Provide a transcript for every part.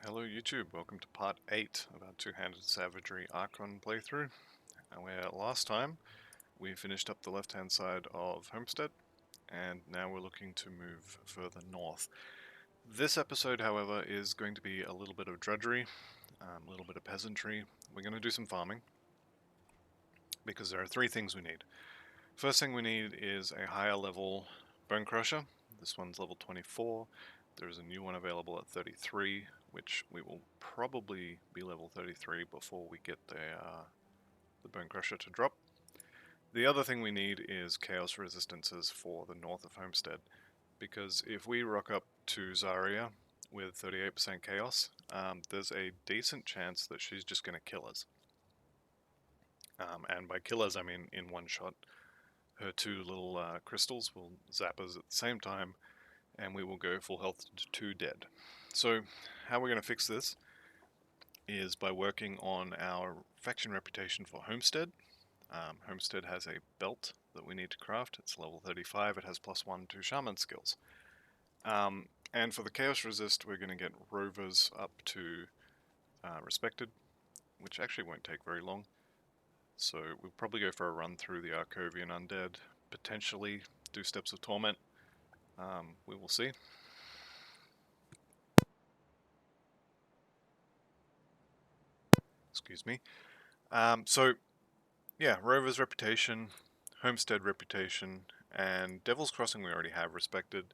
Hello YouTube, welcome to part 8 of our two-handed Savagery Archon playthrough. Where last time we finished up the left-hand side of Homestead, and now we're looking to move further north. This episode, however, is going to be a little bit of drudgery, a little bit of peasantry. We're going to do some farming, because there are three things we need. First thing we need is a higher level Bone Crusher. This one's level 24. There's a new one available at 33, which we will probably be level 33 before we get the Bone Crusher to drop. The other thing we need is Chaos Resistances for the north of Homestead, because if we rock up to Zarya with 38% Chaos, there's a decent chance that she's just going to kill us. And by kill us, I mean in one shot. Her two little crystals will zap us at the same time, and we will go full health to 2 dead. So how we're going to fix this is by working on our faction reputation for Homestead. Homestead has a belt that we need to craft. It's level 35. It has +1 to Shaman skills. And for the Chaos Resist, we're going to get Rovers up to Respected, which actually won't take very long. So we'll probably go for a run through the Arcovian Undead, potentially do Steps of Torment. We will see. Excuse me. So, yeah, Rover's reputation, Homestead reputation, and Devil's Crossing we already have Respected.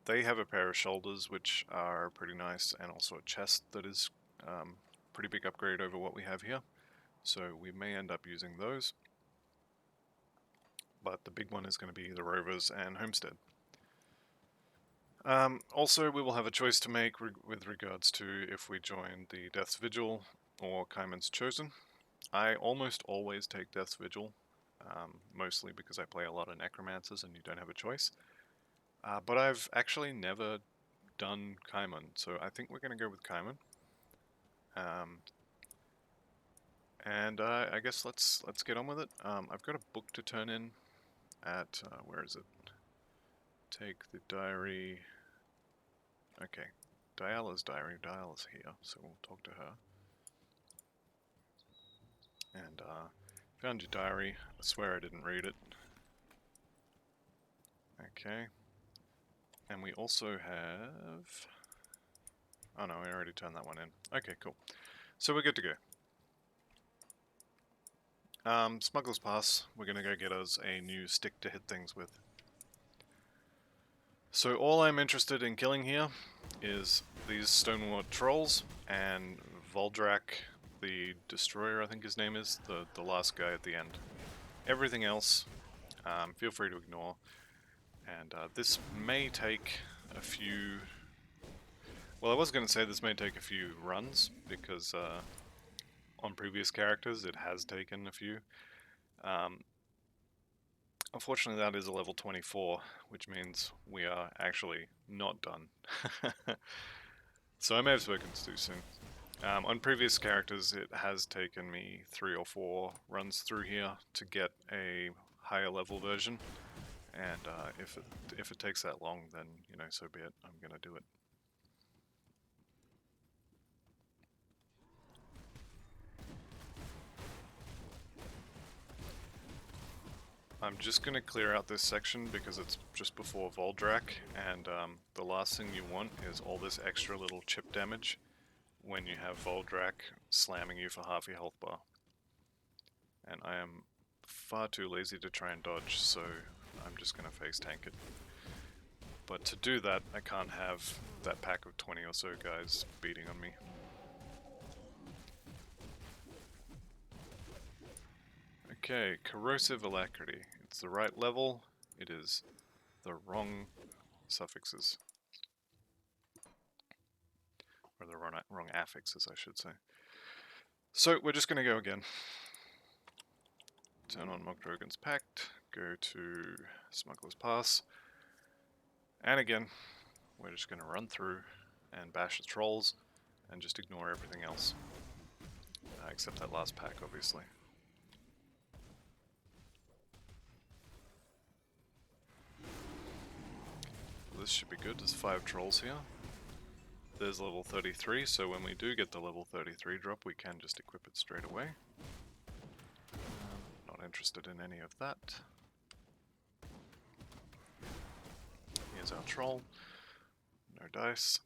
They have a pair of shoulders which are pretty nice, and also a chest that is pretty big upgrade over what we have here. So we may end up using those. But the big one is going to be the Rovers and Homestead. Also, we will have a choice to make with regards to if we join the Death's Vigil or Kaiman's Chosen. I almost always take Death's Vigil, mostly because I play a lot of Necromancers and you don't have a choice. But I've actually never done Kaiman, so I think we're going to go with Kaiman. And I guess let's get on with it. I've got a book to turn in at, where is it? Take the diary. Okay, Diala's diary. Diala's here, so we'll talk to her. And found your diary. I swear I didn't read it. Okay. And we also have... Oh no, we already turned that one in. Okay, cool. So we're good to go. Smuggler's Pass. We're going to go get us a new stick to hit things with. So all I'm interested in killing here is these Stonewall Trolls and Voldrak, the Destroyer, I think his name is, the last guy at the end. Everything else, feel free to ignore. And this may take a few... Well, I was going to say this may take a few runs, because on previous characters it has taken a few. Unfortunately, that is a level 24, which means we are actually not done. So I may have spoken too soon. On previous characters, it has taken me 3 or 4 runs through here to get a higher level version. And if it takes that long, then, you know, so be it. I'm going to do it. I'm just going to clear out this section because it's just before Voldrak, and the last thing you want is all this extra little chip damage when you have Voldrak slamming you for half your health bar. And I am far too lazy to try and dodge, so I'm just going to face tank it. But to do that, I can't have that pack of 20 or so guys beating on me. Okay, Corrosive Alacrity. It's the right level, it is the wrong suffixes. Or the wrong affixes, I should say. So, we're just going to go again. Turn on Mogdrogan's Pact, go to Smuggler's Pass, and again, we're just going to run through and bash the trolls, and just ignore everything else. Except that last pack, obviously. This should be good, there's 5 trolls here. there's level 33, so when we do get the level 33 drop, we can just equip it straight away. Not interested in any of that. Here's our troll. No dice.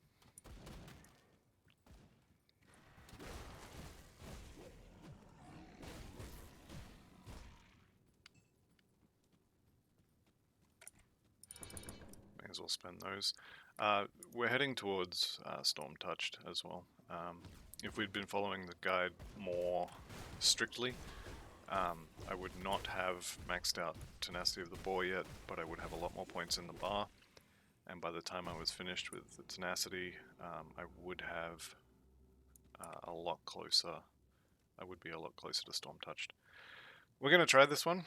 May as well spend those. We're heading towards Storm Touched as well. If we'd been following the guide more strictly, I would not have maxed out Tenacity of the Boar yet, but I would have a lot more points in the bar. And by the time I was finished with the Tenacity, I would have a lot closer. I would be a lot closer to Storm Touched. We're going to try this one.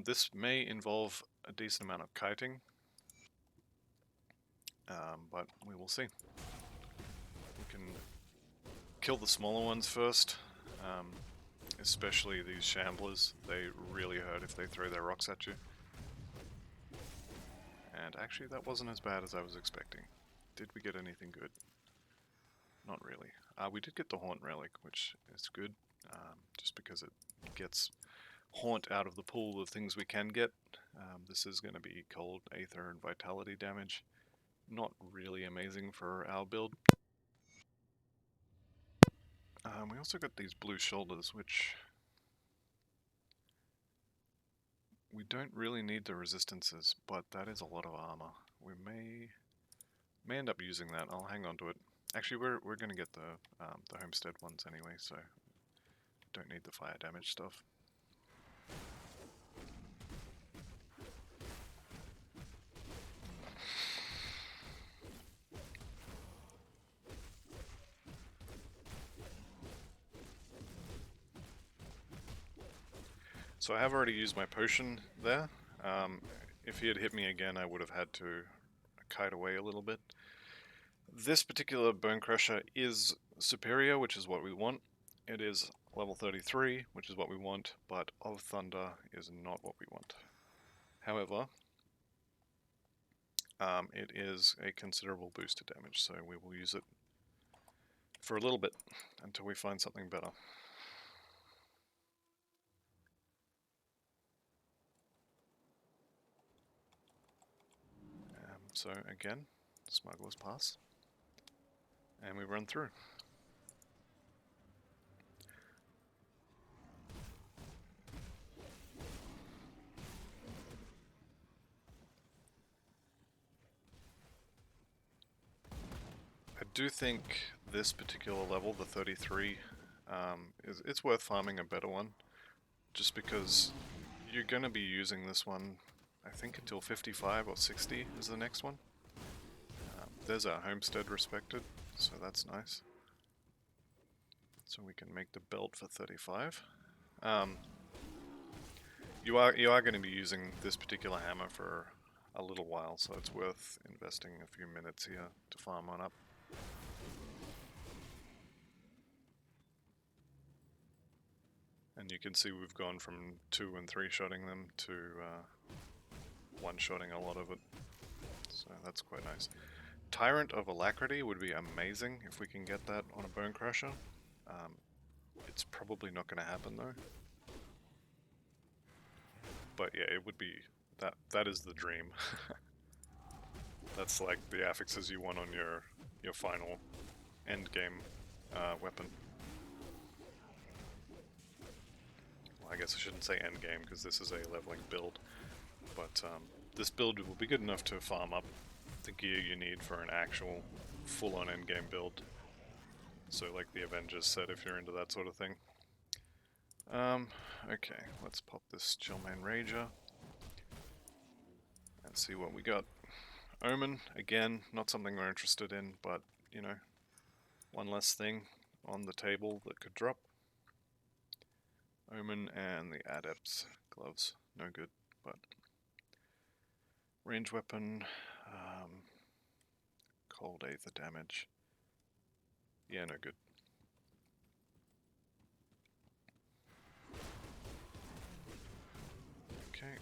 This may involve a decent amount of kiting, but we will see. We can kill the smaller ones first, especially these shamblers. They really hurt if they throw their rocks at you. And actually that wasn't as bad as I was expecting. Did we get anything good? Not really. We did get the Haunt Relic, which is good, just because it gets Haunt out of the pool of things we can get. This is going to be Cold, Aether, and Vitality damage. Not really amazing for our build. We also got these blue shoulders, which we don't really need the resistances, but that is a lot of armor. We may end up using that. I'll hang on to it. Actually, we're going to get the Homestead ones anyway, so don't need the fire damage stuff. So I have already used my potion there. If he had hit me again, I would have had to kite away a little bit. This particular Bone Crusher is superior, which is what we want. It is level 33, which is what we want, but of Thunder is not what we want. However, it is a considerable boost to damage, so we will use it for a little bit until we find something better. So again, Smuggler's Pass, and we run through. I do think this particular level, the 33, it's worth farming a better one, just because you're going to be using this one, I think, until 55 or 60 is the next one. There's our Homestead respected, so that's nice. So we can make the belt for 35. You are going to be using this particular hammer for a little while, so it's worth investing a few minutes here to farm on up. And you can see we've gone from 2 and 3 shotting them to 1 shotting a lot of it, so that's quite nice. Tyrant of Alacrity would be amazing if we can get that on a Bone Crusher. It's probably not going to happen though. But yeah, it would be, that is the dream. That's like the affixes you want on your final end game weapon. Well, I guess I shouldn't say end game because this is a leveling build, but this build will be good enough to farm up the gear you need for an actual full-on endgame build. So like the Avengers said, if you're into that sort of thing. Okay, let's pop this Chillmane Rager and see what we got. Omen, again, not something we're interested in, but, you know, one less thing on the table that could drop. Omen and the Adept's gloves, no good, but range weapon, cold Aether damage, yeah, no good. Okay.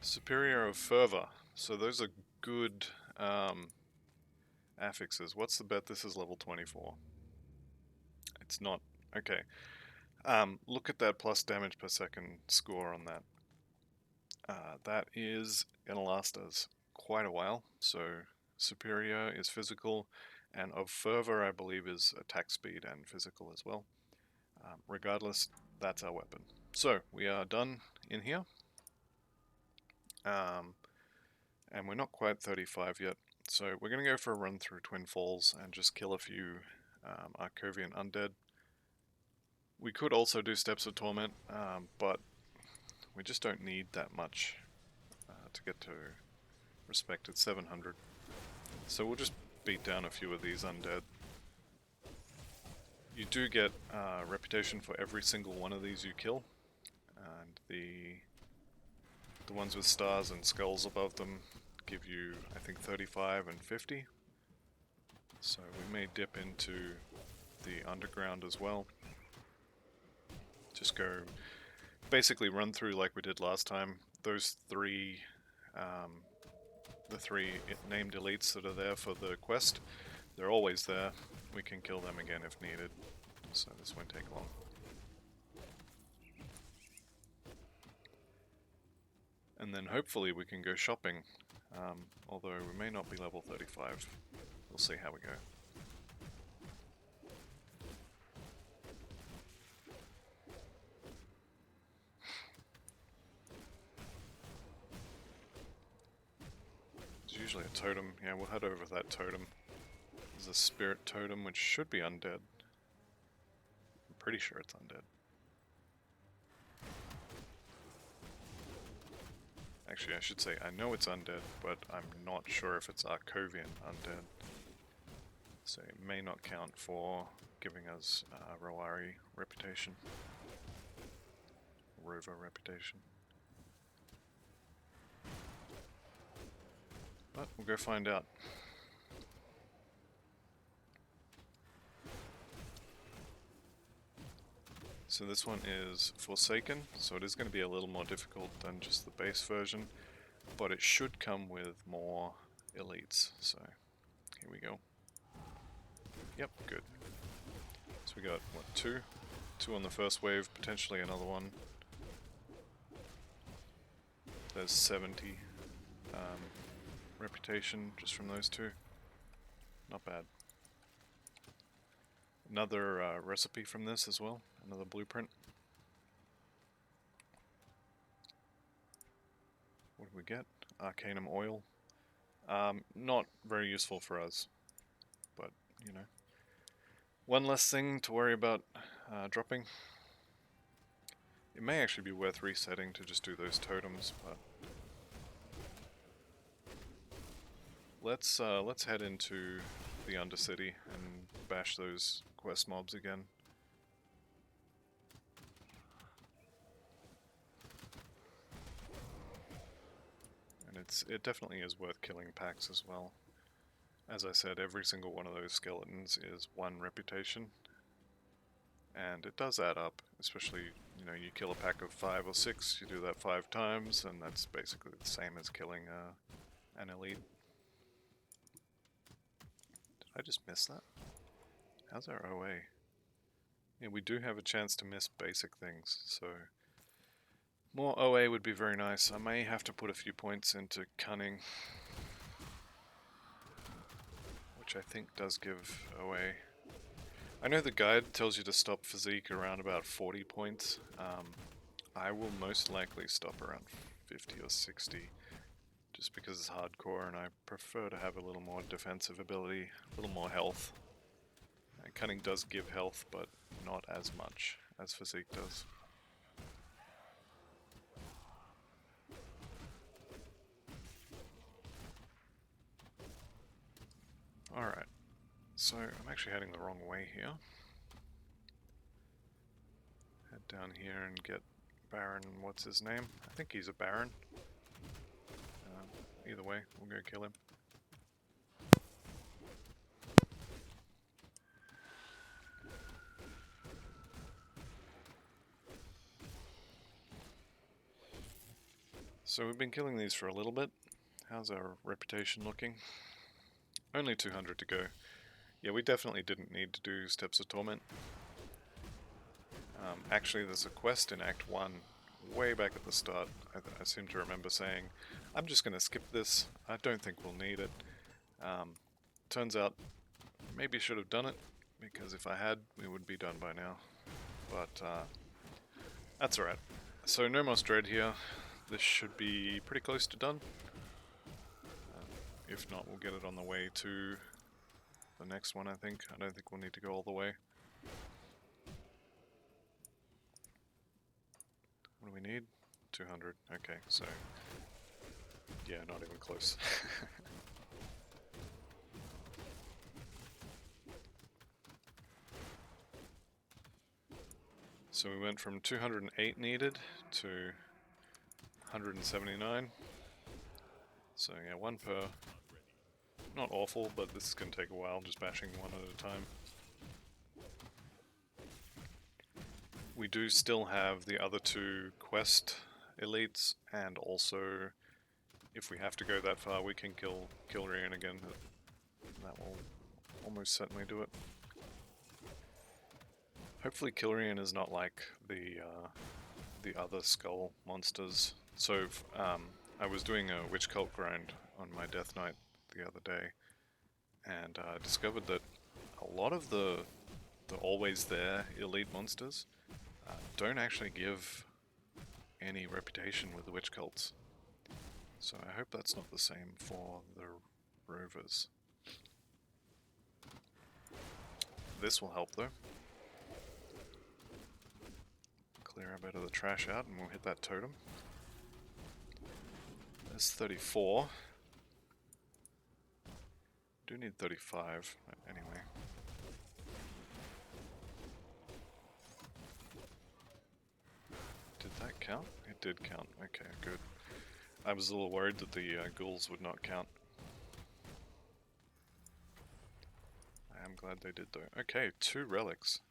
Superior of Fervor. So those are good affixes. What's the bet this is level 24? It's not. Okay. Look at that plus damage per second score on that. That is going to last us quite a while. So Superior is physical, and of Fervor I believe is attack speed and physical as well. Regardless, that's our weapon. So we are done in here. And we're not quite 35 yet. So we're going to go for a run through Twin Falls and just kill a few Arcovian undead. We could also do Steps of Torment, but we just don't need that much to get to respected 700. So we'll just beat down a few of these undead. You do get reputation for every single one of these you kill, and the ones with stars and skulls above them give you, I think, 35 and 50. So we may dip into the underground as well. Just go, basically run through like we did last time. Those three, the three named elites that are there for the quest, they're always there. We can kill them again if needed, so this won't take long. And then hopefully we can go shopping, although we may not be level 35. We'll see how we go. There's usually a totem. Yeah, we'll head over that totem. There's a spirit totem which should be undead. I'm pretty sure it's undead. Actually, I should say I know it's undead, but I'm not sure if it's Arcovian undead. So it may not count for giving us Rowari reputation. Rover reputation. But we'll go find out. So this one is Forsaken, so it is going to be a little more difficult than just the base version, but it should come with more elites, so here we go. Yep, good. So we got, what, two? Two on the first wave, potentially another one. There's 70 reputation just from those two. Not bad. Another recipe from this as well, another blueprint. What do we get? Arcanum oil. Not very useful for us, but you know. One less thing to worry about dropping. It may actually be worth resetting to just do those totems, but let's head into the Undercity and bash those quest mobs again. And it definitely is worth killing packs as well. As I said, every single one of those skeletons is 1 reputation, and it does add up, especially, you know, you kill a pack of 5 or 6, you do that 5 times, and that's basically the same as killing an elite. Did I just miss that? How's our OA? Yeah, we do have a chance to miss basic things, so more OA would be very nice. I may have to put a few points into Cunning, which I think does give OA. I know the guide tells you to stop physique around about 40 points. I will most likely stop around 50 or 60, just because it's hardcore and I prefer to have a little more defensive ability, a little more health. And Cunning does give health, but not as much as physique does. Alright, so I'm actually heading the wrong way here. Head down here and get Baron, what's his name? I think he's a Baron. Either way, we'll go kill him. So we've been killing these for a little bit. How's our reputation looking? Only 200 to go. Yeah, we definitely didn't need to do Steps of Torment. Actually, there's a quest in Act 1, way back at the start. I seem to remember saying, I'm just going to skip this, I don't think we'll need it. Turns out, maybe should have done it, because if I had, we would be done by now. But that's alright. So no more Dread here. This should be pretty close to done. If not, we'll get it on the way to the next one, I think. I don't think we'll need to go all the way. What do we need? 200. Okay, so... yeah, not even close. So we went from 208 needed to 179. So yeah, one per. Not awful, but this is going to take a while, just bashing one at a time. We do still have the other two quest elites, and also, if we have to go that far, we can kill Kilrian again. That will almost certainly do it. Hopefully Kilrian is not like the other skull monsters. So I was doing a witch cult grind on my Death Knight the other day, and discovered that a lot of the always there elite monsters don't actually give any reputation with the witch cults. So I hope that's not the same for the Rovers. This will help though. Clear a bit of the trash out and we'll hit that totem. There's 34. Do need 35, but anyway. Did that count? It did count. Okay, good. I was a little worried that the ghouls would not count. I am glad they did though. Okay, 2 relics.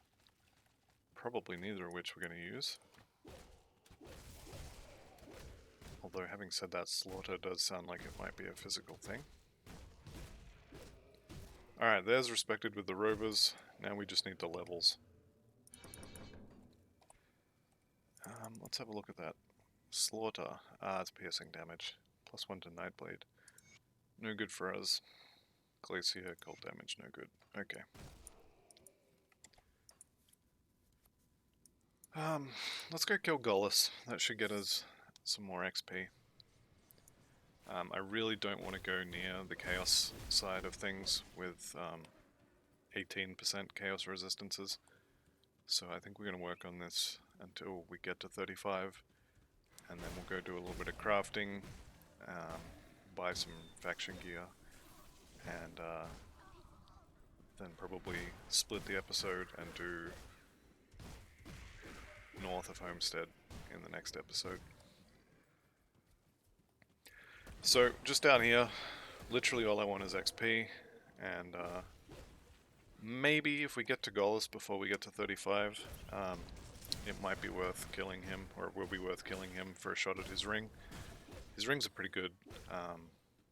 Probably neither of which we're going to use. Although having said that, slaughter does sound like it might be a physical thing. Alright, there's respected with the Rovers. Now we just need the levels. Let's have a look at that. Slaughter. It's piercing damage. +1 to Nightblade. No good for us. Glacier, cold damage, no good. Okay. Let's go kill Gollus. That should get us some more XP. I really don't want to go near the Chaos side of things with 18% Chaos resistances. So I think we're going to work on this until we get to 35. And then we'll go do a little bit of crafting, buy some faction gear, and then probably split the episode and do north of Homestead in the next episode. So, just down here, literally all I want is XP, and maybe if we get to Gollus before we get to 35, it might be worth killing him, or it will be worth killing him for a shot at his ring. His rings are pretty good,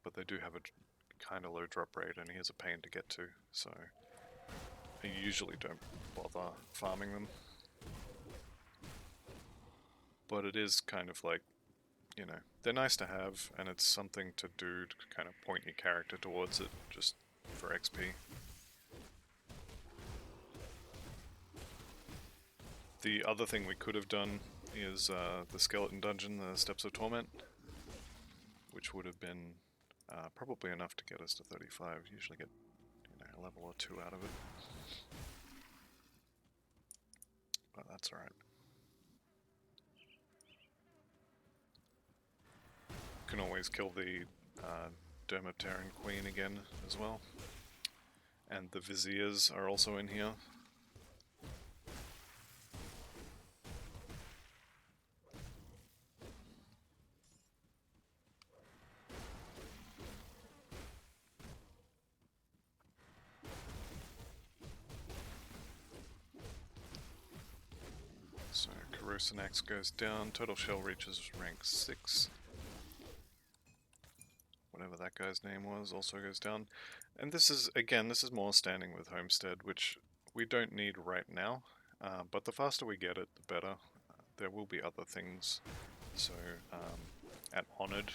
but they do have a kind of low drop rate, and he is a pain to get to, so I usually don't bother farming them. But it is kind of like, you know, they're nice to have, and it's something to do to kind of point your character towards it, just for XP. The other thing we could have done is the skeleton dungeon, the Steps of Torment, which would have been probably enough to get us to 35. Usually get, you know, a level or 2 out of it. But that's alright. Can always kill the Dermapteran Queen again as well. And the Viziers are also in here. So Corrosive Axe goes down, Total Shell reaches rank 6. guy's name was, also goes down. And this is, again, this is more standing with Homestead, which we don't need right now. But the faster we get it, the better. There will be other things. So, at Honored,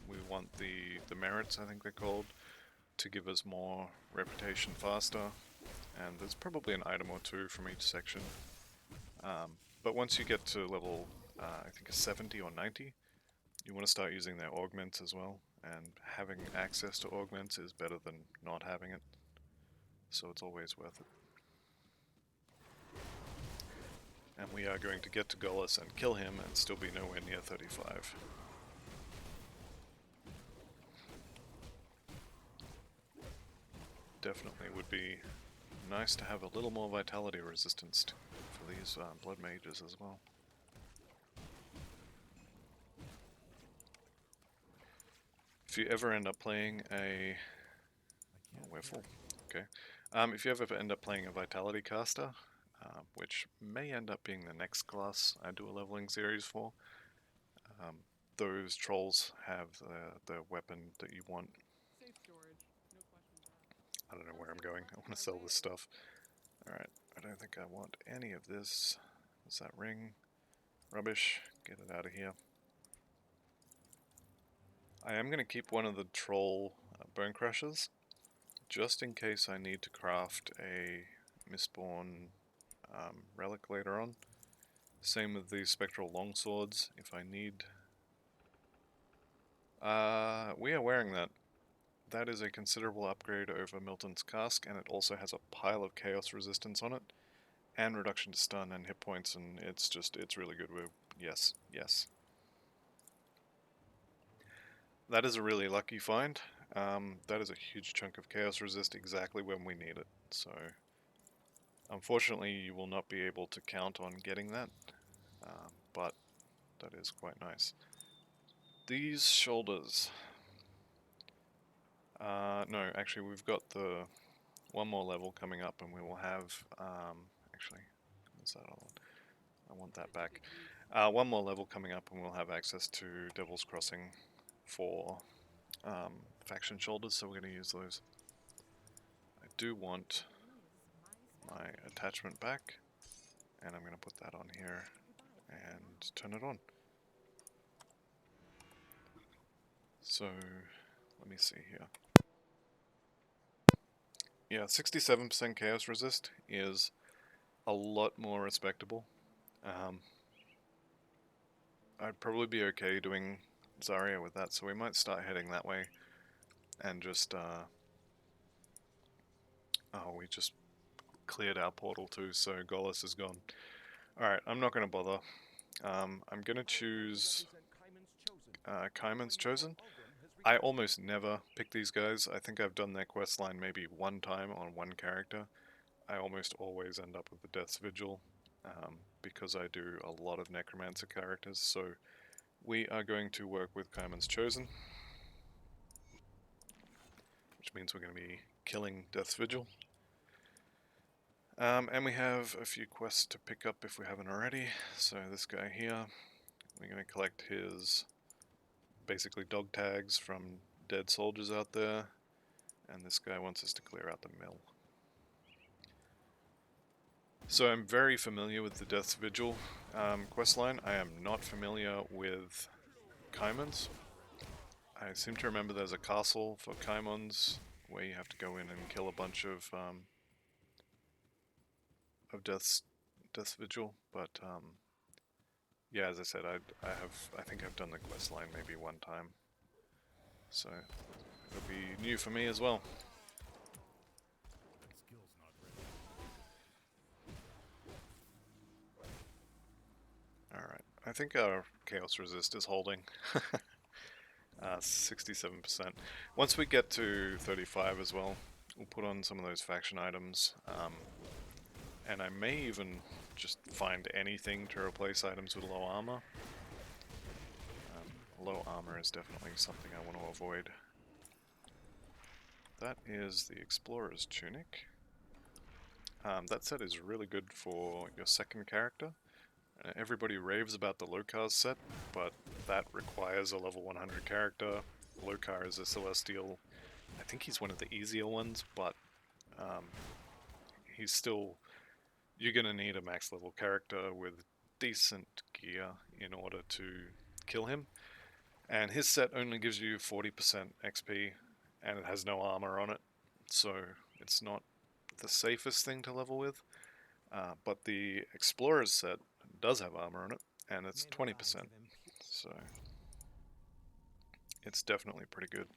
we want the merits, I think they're called, to give us more reputation faster. And there's probably an item or two from each section. But once you get to level, I think a 70 or 90, you want to start using their augments as well. And having access to augments is better than not having it. So it's always worth it. And we are going to get to Golas and kill him and still be nowhere near 35. Definitely would be nice to have a little more vitality resistance for these blood mages as well. If you ever end up playing a... Oh, we're full. Okay. If you ever end up playing a vitality caster, which may end up being the next class I do a leveling series for, those trolls have the weapon that you want. I don't know where I'm going. I want to sell this stuff. Alright, I don't think I want any of this. What's that ring? Rubbish. Get it out of here. I am going to keep one of the troll bone crushers, just in case I need to craft a Mistborn relic later on. Same with the spectral longswords, if I need... we are wearing that. That is a considerable upgrade over Milton's Cask, and it also has a pile of chaos resistance on it, and reduction to stun and hit points, and it's really good. Yes, yes. That is a really lucky find. That is a huge chunk of chaos resist exactly when we need it, so unfortunately you will not be able to count on getting that, but that is quite nice. These shoulders... no, actually we've got the one more level coming up and we will have, actually, what's that all? I want that back. One more level coming up and we'll have access to Devil's Crossing for faction shoulders, so we're going to use those. I do want my attachment back, and I'm going to put that on here and turn it on. So, let me see here. Yeah, 67% chaos resist is a lot more respectable. I'd probably be okay doing Zarya with that, so we might start heading that way and just, oh, we just cleared our portal too, so Golas is gone. Alright, I'm not going to bother. I'm going to choose Kaiman's Chosen. I almost never pick these guys. I think I've done their questline maybe one time on one character. I almost always end up with the Death's Vigil, because I do a lot of Necromancer characters, so we are going to work with Kaiman's Chosen, which means we're going to be killing Death's Vigil. And we have a few quests to pick up if we haven't already. So this guy here, we're going to collect his basically dog tags from dead soldiers out there, and this guy wants us to clear out the mill. So I'm very familiar with the Death's Vigil questline. I am not familiar with Kaiman's. I seem to remember there's a castle for Kaiman's where you have to go in and kill a bunch of Death's Vigil, but yeah, as I said, I think I've done the questline maybe one time, so it'll be new for me as well. Alright, I think our Chaos Resist is holding. 67%. Once we get to 35 as well, we'll put on some of those faction items, and I may even just find anything to replace items with low armor. Low armor is definitely something I want to avoid. That is the Explorer's Tunic. That set is really good for your second character. Everybody raves about the Lokars set, but that requires a level 100 character, Lokar is a Celestial. I think he's one of the easier ones, but he's still... You're going to need a max level character with decent gear in order to kill him. And his set only gives you 40% XP, and it has no armor on it, so it's not the safest thing to level with. But the Explorer's set does have armor on it, and it's 20%, so it's definitely pretty good.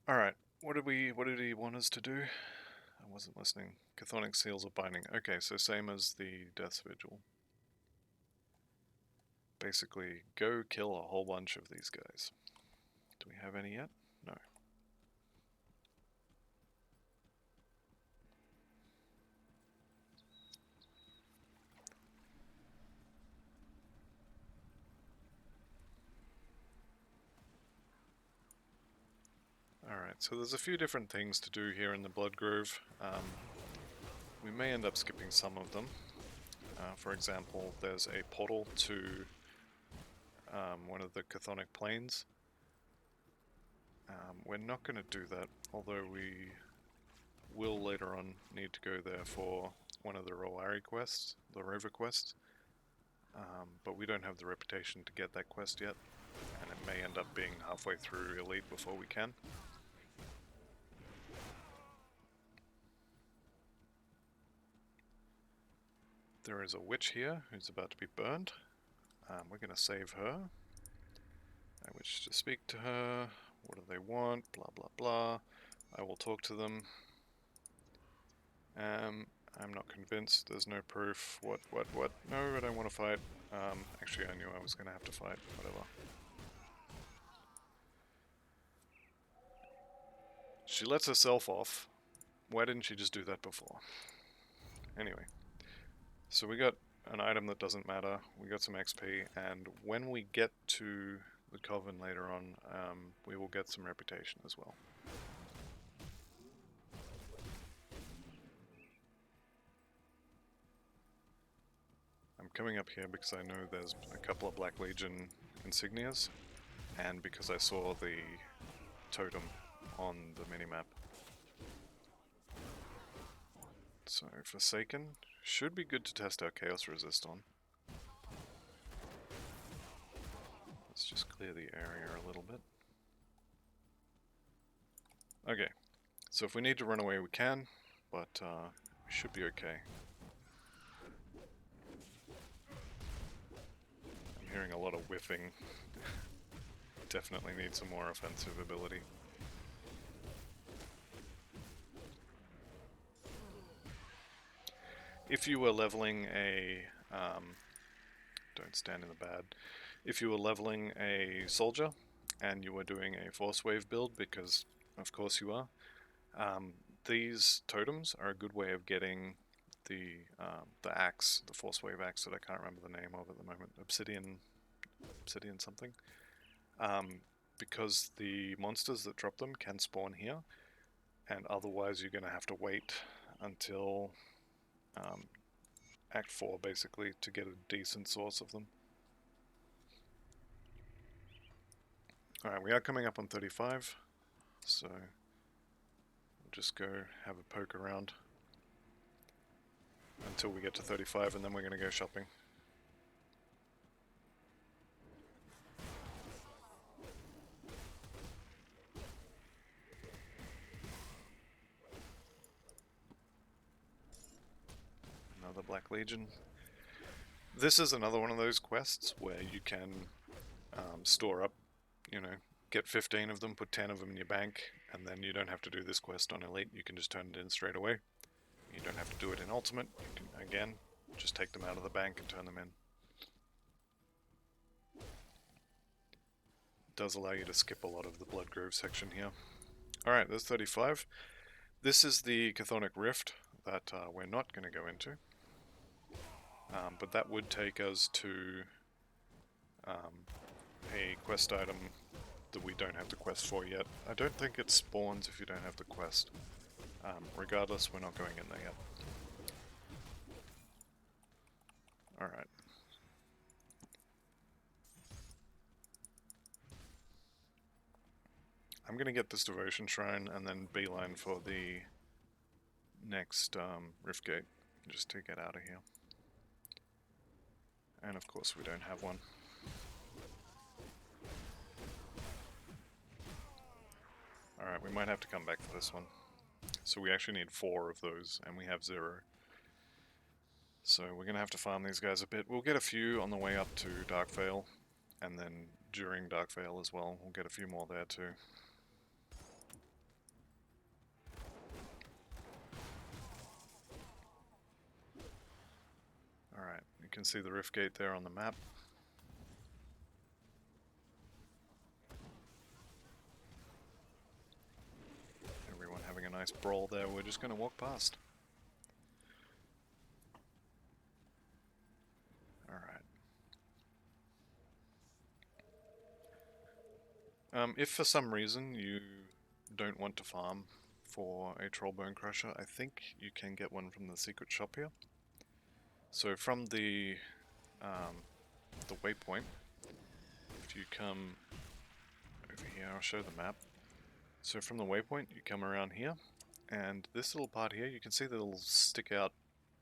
Alright, what did he want us to do? I wasn't listening. Chthonic Seals of Binding. Okay, so same as the Death's Vigil. Basically, go kill a whole bunch of these guys. Do we have any yet? No. Alright, so there's a few different things to do here in the Blood Grove. We may end up skipping some of them. For example, there's a portal to one of the Chthonic Plains. We're not going to do that, although we will later on need to go there for one of the Roari quests, the Rover quests. But we don't have the reputation to get that quest yet, and it may end up being halfway through Elite before we can. There is a witch here who's about to be burned. We're going to save her. I wish to speak to her. What do they want? Blah blah blah. I will talk to them. I'm not convinced. There's no proof. What? No, I don't want to fight. Actually, I knew I was going to have to fight. Whatever. She lets herself off. Why didn't she just do that before? Anyway. So we got an item that doesn't matter. We got some XP. And when we get to the Coven later on, we will get some reputation as well. I'm coming up here because I know there's a couple of Black Legion insignias, and because I saw the totem on the minimap. So, Forsaken should be good to test our Chaos Resist on. Let's just clear the area a little bit. Okay, so if we need to run away we can, but we should be okay. I'm hearing a lot of whiffing. Definitely need some more offensive ability. If you were leveling a... don't stand in the bad. If you were leveling a soldier, and you were doing a force wave build, because of course you are, these totems are a good way of getting the axe, the force wave axe that I can't remember the name of at the moment, obsidian something, because the monsters that drop them can spawn here, and otherwise you're going to have to wait until Act 4 basically to get a decent source of them. Alright, we are coming up on 35, so we'll just go have a poke around until we get to 35, and then we're going to go shopping. Another Black Legion. This is another one of those quests where you can store up, you know, get 15 of them, put 10 of them in your bank, and then you don't have to do this quest on Elite. You can just turn it in straight away. You don't have to do it in Ultimate. You can, again, just take them out of the bank and turn them in. It does allow you to skip a lot of the Blood Grove section here. Alright, there's 35. This is the Chthonic Rift that we're not going to go into. But that would take us to a quest item that we don't have the quest for yet. I don't think it spawns if you don't have the quest. Regardless, we're not going in there yet. Alright. I'm going to get this Devotion Shrine and then beeline for the next Rift Gate, just to get out of here. And of course we don't have one. Alright, we might have to come back for this one. So we actually need 4 of those, and we have 0. So we're going to have to farm these guys a bit. We'll get a few on the way up to Darkvale, and then during Darkvale as well, we'll get a few more there too. Alright, you can see the Rift Gate there on the map. Everyone having a nice brawl there, we're just going to walk past. Alright. If for some reason you don't want to farm for a Troll Bone Crusher, I think you can get one from the secret shop here. So from the waypoint, if you come over here, I'll show the map. So from the waypoint, you come around here, and this little part here, you can see the little stick out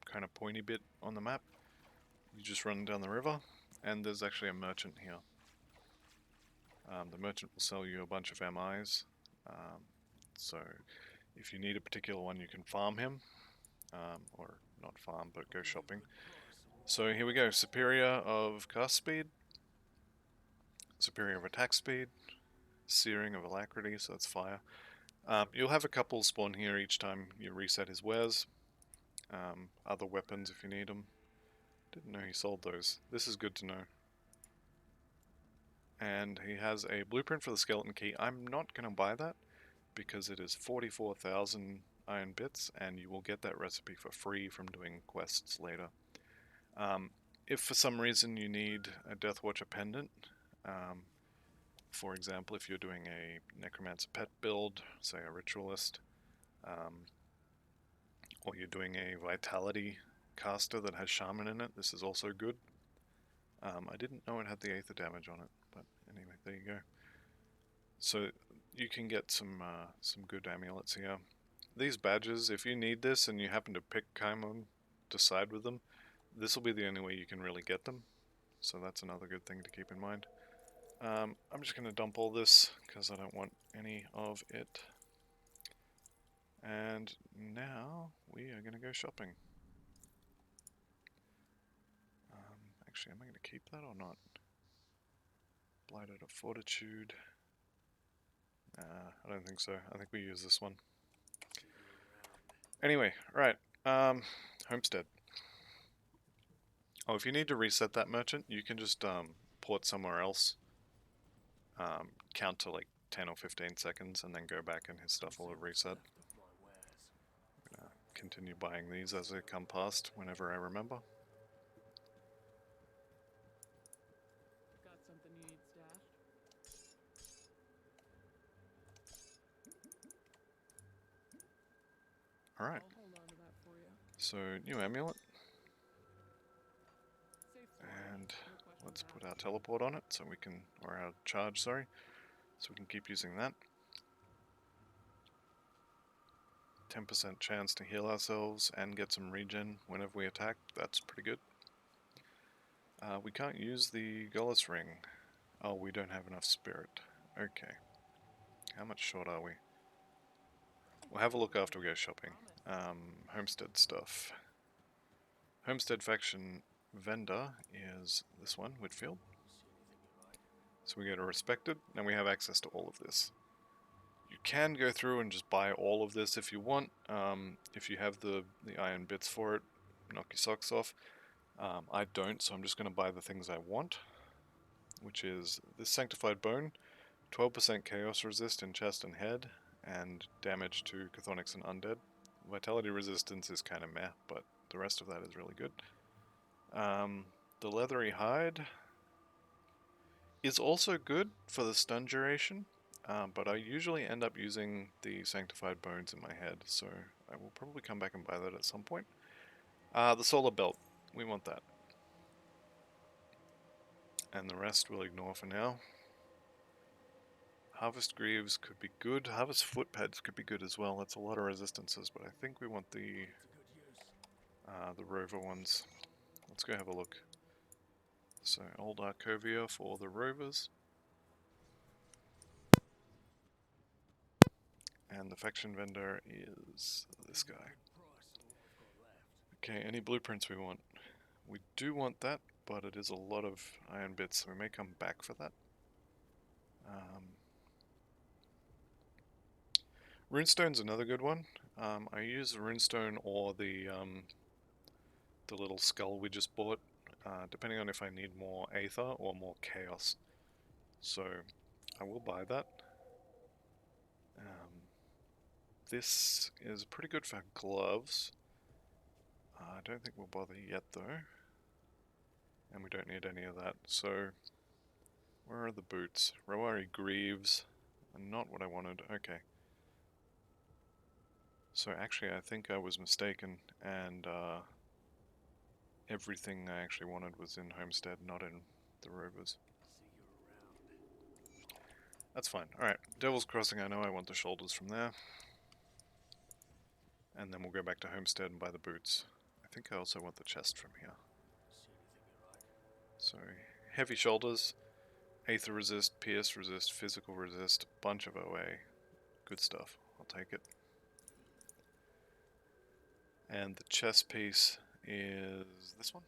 kind of pointy bit on the map. You just run down the river, and there's actually a merchant here. The merchant will sell you a bunch of MIs, so if you need a particular one, you can farm him, or not farm, but go shopping. So here we go, superior of cast speed, superior of attack speed, searing of alacrity, so that's fire. You'll have a couple spawn here each time you reset his wares. Other weapons if you need them. Didn't know he sold those. This is good to know. And he has a blueprint for the skeleton key. I'm not going to buy that because it is 44,000 iron bits, and you will get that recipe for free from doing quests later. If for some reason you need a Death Watcher pendant, for example, if you're doing a Necromancer pet build, say a Ritualist, or you're doing a Vitality caster that has Shaman in it, this is also good. I didn't know it had the Aether damage on it, but anyway, there you go. So you can get some good amulets here. These badges, if you need this and you happen to pick Kaimon to side with them, this will be the only way you can really get them. So that's another good thing to keep in mind. I'm just going to dump all this because I don't want any of it. And now we are going to go shopping. Actually, am I going to keep that or not? Blighted of Fortitude. I don't think so. I think we use this one. Anyway, right. Homestead. Oh, if you need to reset that merchant, you can just port somewhere else. Count to like 10 or 15 seconds and then go back and his stuff will have reset. I'm gonna continue buying these as they come past whenever I remember. Got something you need stashed? Alright. I'll hold on to that for you. So, new amulet. Safe storage, And no questions let's put asked. our teleport on it so we can, or our charge, sorry, so we can keep using that. 10% chance to heal ourselves and get some regen whenever we attack. That's pretty good. We can't use the Gollus ring. Oh, we don't have enough spirit. Okay. How much short are we? We'll have a look after we go shopping. Homestead stuff. Homestead faction vendor is this one, Whitfield. So we get a respected, and we have access to all of this. You can go through and just buy all of this if you want. If you have the iron bits for it, knock your socks off. I don't, so I'm just going to buy the things I want, which is this Sanctified Bone, 12% Chaos Resist in chest and head, and damage to Chthonics and Undead. Vitality resistance is kind of meh, but the rest of that is really good. The Leathery Hide is also good for the stun duration, but I usually end up using the Sanctified Bones in my head, so I will probably come back and buy that at some point. The Solar Belt, we want that. And the rest we'll ignore for now. Harvest Greaves could be good. Harvest Footpads could be good as well. That's a lot of resistances, but I think we want the Rover ones. Let's go have a look. So, Old Arcovia for the Rovers. And the faction vendor is this guy. Okay, any blueprints we want? We do want that, but it is a lot of iron bits, so we may come back for that. Runestone's another good one. I use the runestone or the little skull we just bought, depending on if I need more Aether or more Chaos. So I will buy that. This is pretty good for gloves. I don't think we'll bother yet though. And we don't need any of that. So where are the boots? Rowari Greaves. Not what I wanted. Okay. So actually I think I was mistaken, and everything I actually wanted was in Homestead, not in the Rovers. That's fine. Alright, Devil's Crossing, I know I want the shoulders from there. And then we'll go back to Homestead and buy the boots. I think I also want the chest from here. So, heavy shoulders, Aether resist, Pierce resist, physical resist, bunch of OA. Good stuff. I'll take it. And the chest piece is this one.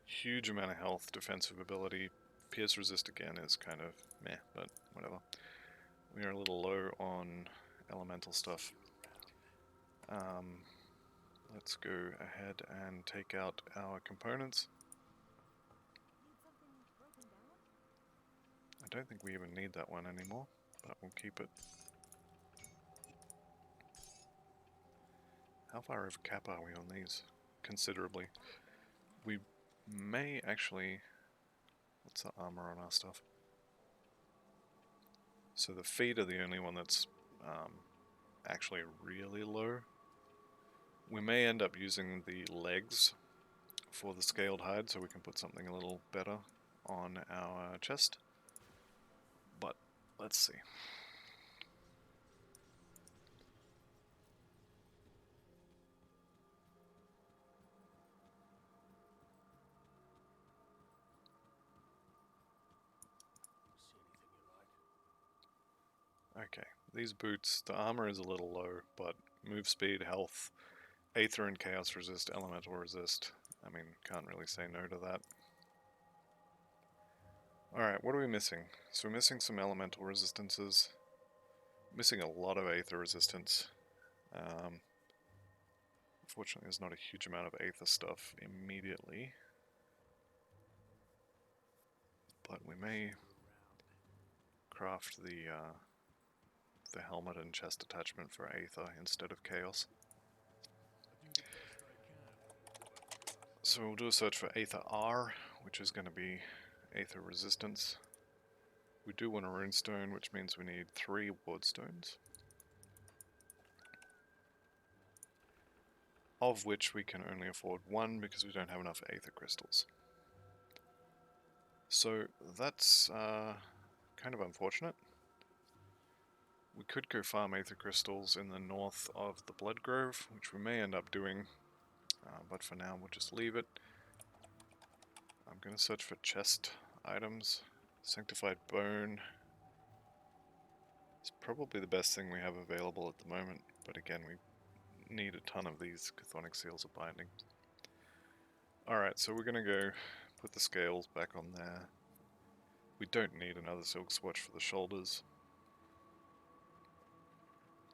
Huge amount of health, defensive ability. Pierce resist again is kind of meh, but whatever. We are a little low on elemental stuff. Let's go ahead and take out our components. I don't think we even need that one anymore, but we'll keep it. How far over cap are we on these? Considerably. We may actually... What's the armor on our stuff? So the feet are the only one that's actually really low. We may end up using the legs for the scaled hide, so we can put something a little better on our chest. But let's see. Okay, these boots, the armor is a little low, but move speed, health, Aether and Chaos resist, elemental resist. I mean, can't really say no to that. Alright, what are we missing? So we're missing some elemental resistances. Missing a lot of Aether resistance. Unfortunately, there's not a huge amount of Aether stuff immediately. But we may craft the helmet and chest attachment for Aether instead of Chaos. So we'll do a search for Aether R, which is going to be Aether resistance. We do want a runestone, which means we need 3 wardstones, of which we can only afford 1 because we don't have enough Aether crystals. So that's kind of unfortunate. We could go farm Aether crystals in the north of the Blood Grove, which we may end up doing, but for now we'll just leave it. I'm going to search for chest items. Sanctified Bone. It's probably the best thing we have available at the moment, but again we need a ton of these chthonic seals of binding. Alright, so we're going to go put the scales back on there. We don't need another silk swatch for the shoulders.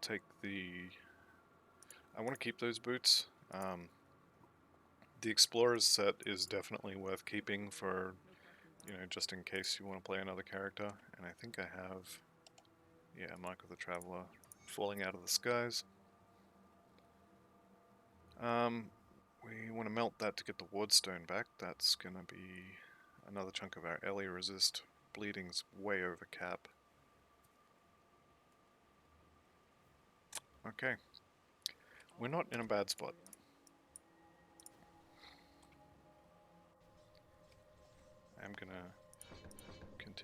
Take the... I want to keep those boots. The Explorer's set is definitely worth keeping for, you know, just in case you want to play another character. And I think I have, yeah, Mark of the Traveler falling out of the skies. We want to melt that to get the wardstone back. That's going to be another chunk of our Ellie resist. Bleeding's way over cap. Okay. We're not in a bad spot. I'm gonna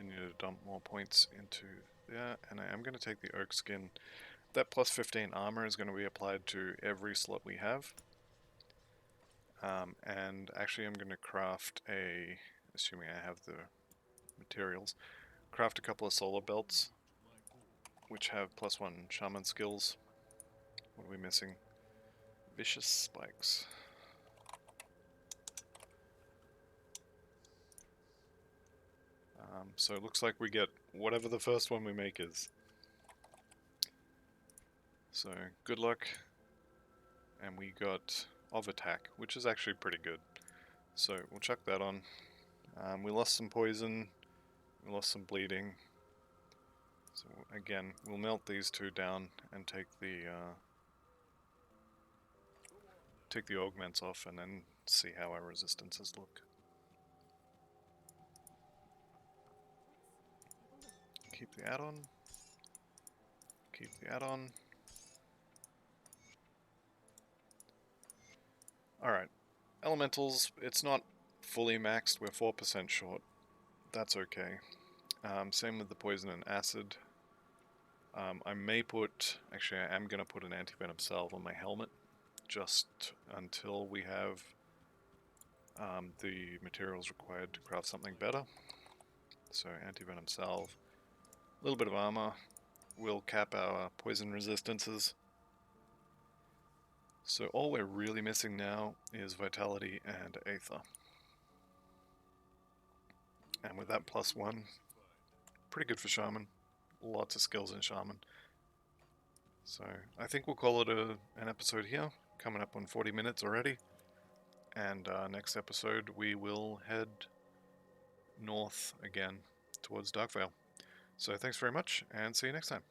continue to dump more points into there, and I am going to take the oak skin. That plus 15 armor is going to be applied to every slot we have. And actually I'm going to craft assuming I have the materials, craft a couple of solar belts, which have +1 shaman skills. What are we missing? Vicious spikes. So it looks like we get whatever the first one we make is. So good luck. And we got of attack, which is actually pretty good. So we'll chuck that on. We lost some poison, we lost some bleeding. So again, we'll melt these two down and take the augments off, and then see how our resistances look. Keep the add-on. Keep the add-on. Alright. Elementals, it's not fully maxed, we're 4% short. That's okay. Same with the poison and acid. I may put, actually I am going to put an anti-venom salve on my helmet, just until we have the materials required to craft something better. So anti-venom salve, a little bit of armor, will cap our poison resistances. So all we're really missing now is vitality and aether. And with that +1, pretty good for shaman. Lots of skills in shaman. So I think we'll call it an episode here, coming up on 40 minutes already. And next episode we will head north again towards Darkvale. So thanks very much, and see you next time.